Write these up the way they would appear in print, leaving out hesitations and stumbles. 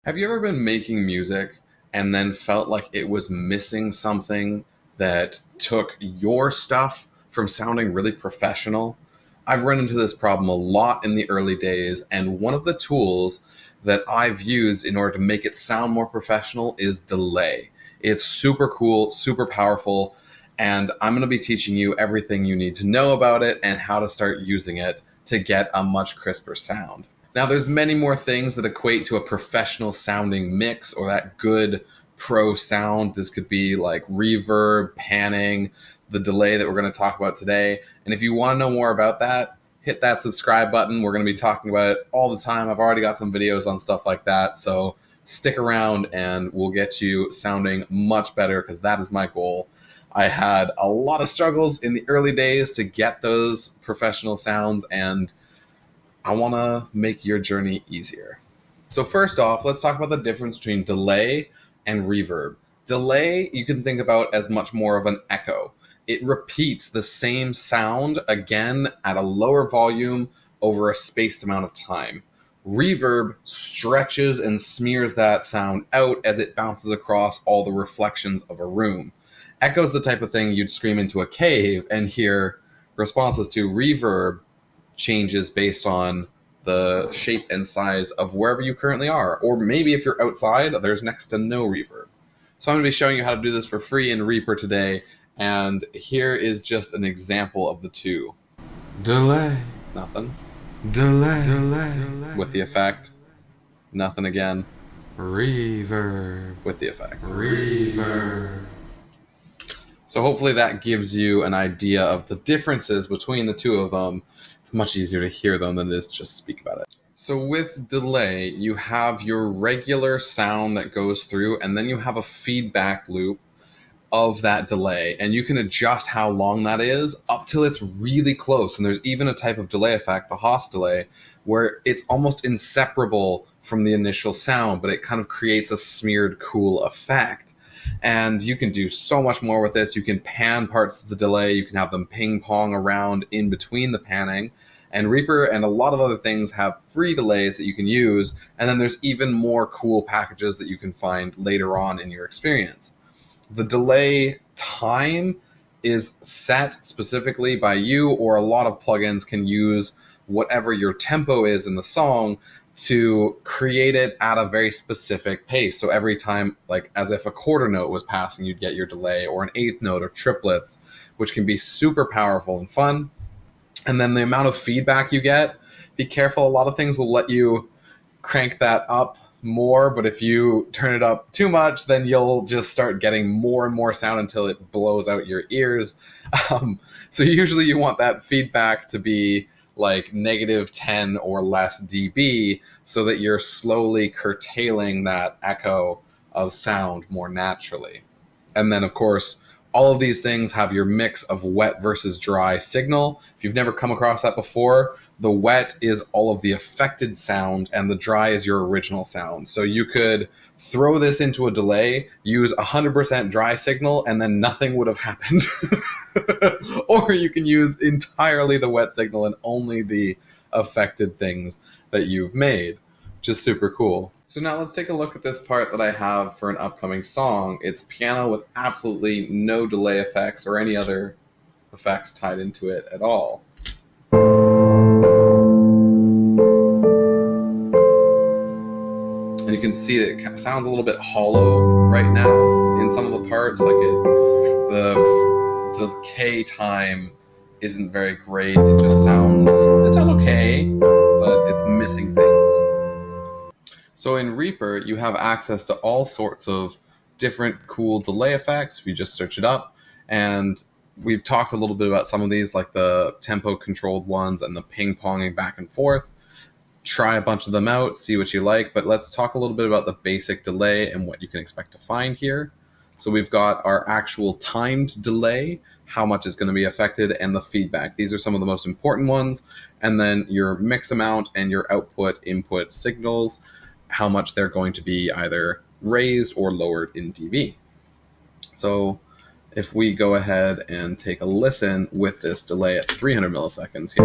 Have you ever been making music and then felt like it was missing something that took your stuff from sounding really professional? I've run into this problem a lot in the early days, and one of the tools that I've used in order to make it sound more professional is delay. It's super cool, super powerful, and I'm going to be teaching you everything you need to know about it and how to start using it to get a much crisper sound. Now, there's many more things that equate to a professional sounding mix or that good pro sound. This could be like reverb, panning, the delay that we're going to talk about today. And if you want to know more about that, hit that subscribe button. We're going to be talking about it all the time. I've already got some videos on stuff like that. So stick around and we'll get you sounding much better, because that is my goal. I had a lot of struggles in the early days to get those professional sounds, and I want to make your journey easier. So first off, let's talk about the difference between delay and reverb. Delay, you can think about as much more of an echo. It repeats the same sound again at a lower volume over a spaced amount of time. Reverb stretches and smears that sound out as it bounces across all the reflections of a room. Echo is the type of thing you'd scream into a cave and hear responses to. Reverb changes based on the shape and size of wherever you currently are. Or maybe if you're outside, there's next to no reverb. So I'm going to be showing you how to do this for free in Reaper today. And here is just an example of the two. Delay. Nothing. Delay. Delay. With the effect. Nothing again. Reverb. With the effect. Reverb. So hopefully that gives you an idea of the differences between the two of them. It's much easier to hear them than it is to just speak about it. So with delay, you have your regular sound that goes through, and then you have a feedback loop of that delay, and you can adjust how long that is up till it's really close. And there's even a type of delay effect, the Haas delay, where it's almost inseparable from the initial sound, but it kind of creates a smeared cool effect. And you can do so much more with this. You can pan parts of the delay. You can have them ping pong around in between the panning. And Reaper and a lot of other things have free delays that you can use. And then there's even more cool packages that you can find later on in your experience. The delay time is set specifically by you, or a lot of plugins can use whatever your tempo is in the song to create it at a very specific pace. So every time, like as if a quarter note was passing, you'd get your delay, or an eighth note, or triplets, which can be super powerful and fun. And then the amount of feedback you get, be careful. A lot of things will let you crank that up more, but if you turn it up too much, then you'll just start getting more and more sound until it blows out your ears. So usually you want that feedback to be like -10 or less dB, so that you're slowly curtailing that echo of sound more naturally. And then, of course, all of these things have your mix of wet versus dry signal. If you've never come across that before, the wet is all of the affected sound and the dry is your original sound. So you could throw this into a delay, use 100% dry signal, and then nothing would have happened. Or you can use entirely the wet signal and only the affected things that you've made, which is super cool. So now let's take a look at this part that I have for an upcoming song. It's piano with absolutely no delay effects or any other effects tied into it at all. And you can see that it sounds a little bit hollow right now in some of the parts. Like the decay time isn't very great. It sounds okay, but it's missing things. So in Reaper, you have access to all sorts of different cool delay effects if you just search it up. And we've talked a little bit about some of these, like the tempo controlled ones and the ping-ponging back and forth. Try a bunch of them out, see what you like, but let's talk a little bit about the basic delay and what you can expect to find here. So we've got our actual timed delay, how much is going to be affected, and the feedback. These are some of the most important ones. And then your mix amount and your output input signals, how much they're going to be either raised or lowered in dB. So if we go ahead and take a listen with this delay at 300 milliseconds here.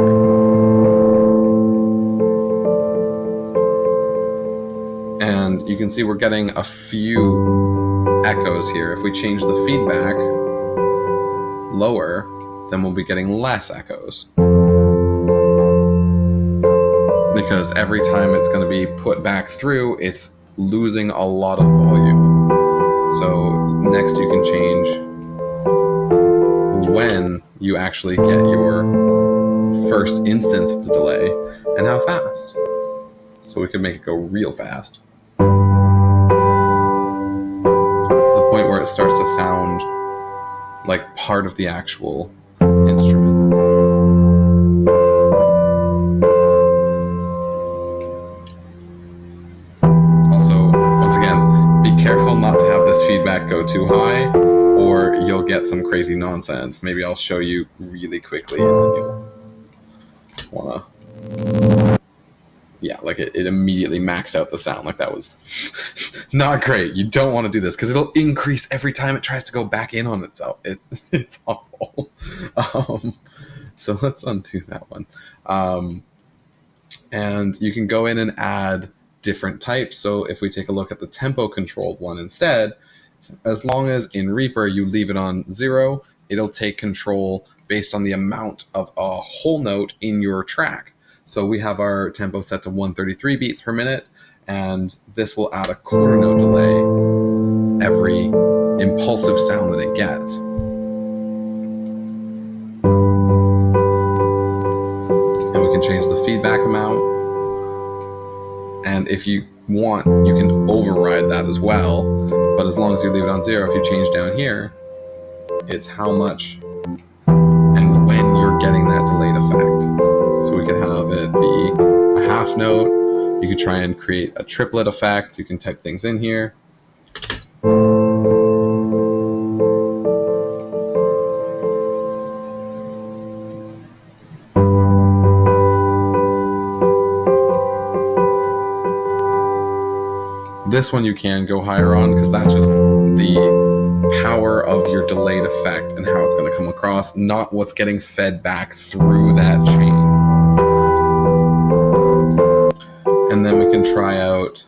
And you can can see we're getting a few echoes here. If we change the feedback lower, then we'll be getting less echoes. Because every time it's going to be put back through, it's losing a lot of volume. So next you can change when you actually get your first instance of the delay and how fast. So we can make it go real fast. The point where it starts to sound like part of the actual instrument. Careful not to have this feedback go too high, or you'll get some crazy nonsense. Maybe I'll show you really quickly and then you'll wanna... Yeah, like it immediately maxed out the sound. Like that was not great. You don't want to do this because it'll increase every time it tries to go back in on itself. It's awful. So let's undo that one. And you can go in and add different types. So if we take a look at the tempo controlled one instead, as long as in Reaper you leave it on 0, it'll take control based on the amount of a whole note in your track. So we have our tempo set to 133 beats per minute, and this will add a quarter note delay every impulsive sound that it gets. And we can change the feedback amount. And if you want, you can override that as well. But as long as you leave it on 0, if you change down here, it's how much and when you're getting that delayed effect. So we can have it be a half note. You could try and create a triplet effect. You can type things in here. This one you can go higher on because that's just the power of your delayed effect and how it's going to come across, not what's getting fed back through that chain. And then we can try out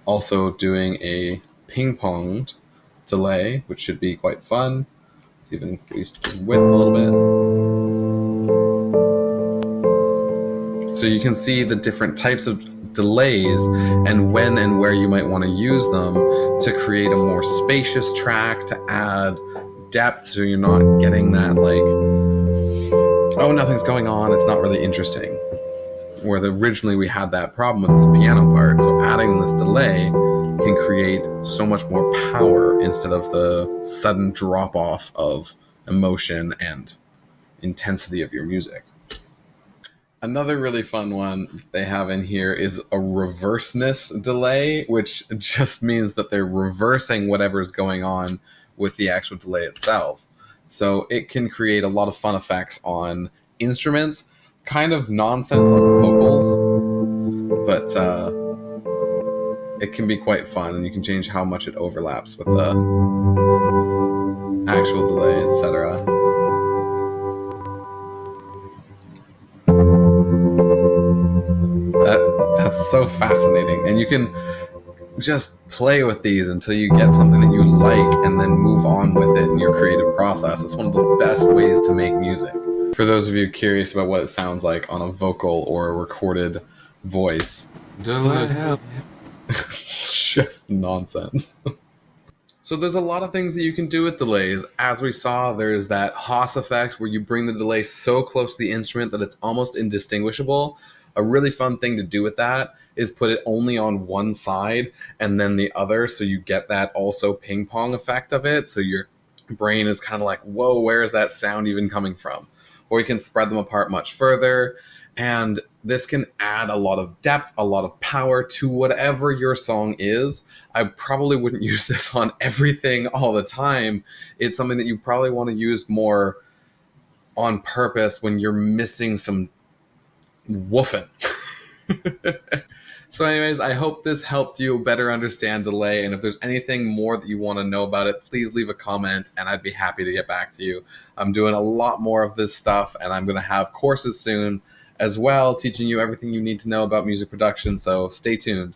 also doing a ping-pong delay, which should be quite fun. Let's even increase the width a little bit. So you can see the different types of delays and when and where you might want to use them to create a more spacious track, to add depth so you're not getting that like, oh, nothing's going on, it's not really interesting. Where originally we had that problem with this piano part, so adding this delay can create so much more power instead of the sudden drop off of emotion and intensity of your music. Another really fun one they have in here is a reverseness delay, which just means that they're reversing whatever's going on with the actual delay itself. So it can create a lot of fun effects on instruments, kind of nonsense on vocals, but it can be quite fun, and you can change how much it overlaps with the actual delay, etc. That's so fascinating, and you can just play with these until you get something that you like and then move on with it in your creative process. It's one of the best ways to make music. For those of you curious about what it sounds like on a vocal or a recorded voice, Delay. just nonsense. So there's a lot of things that you can do with delays. As we saw, there's that Haas effect where you bring the delay so close to the instrument that it's almost indistinguishable. A really fun thing to do with that is put it only on one side and then the other, so you get that also ping pong effect of it. So your brain is kind of like, whoa, where is that sound even coming from? Or you can spread them apart much further. And this can add a lot of depth, a lot of power to whatever your song is. I probably wouldn't use this on everything all the time. It's something that you probably want to use more on purpose when you're missing some woofing. So anyways, I hope this helped you better understand delay, and if there's anything more that you want to know about it, please leave a comment and I'd be happy to get back to you. I'm doing a lot more of this stuff, and I'm going to have courses soon as well, teaching you everything you need to know about music production, so stay tuned.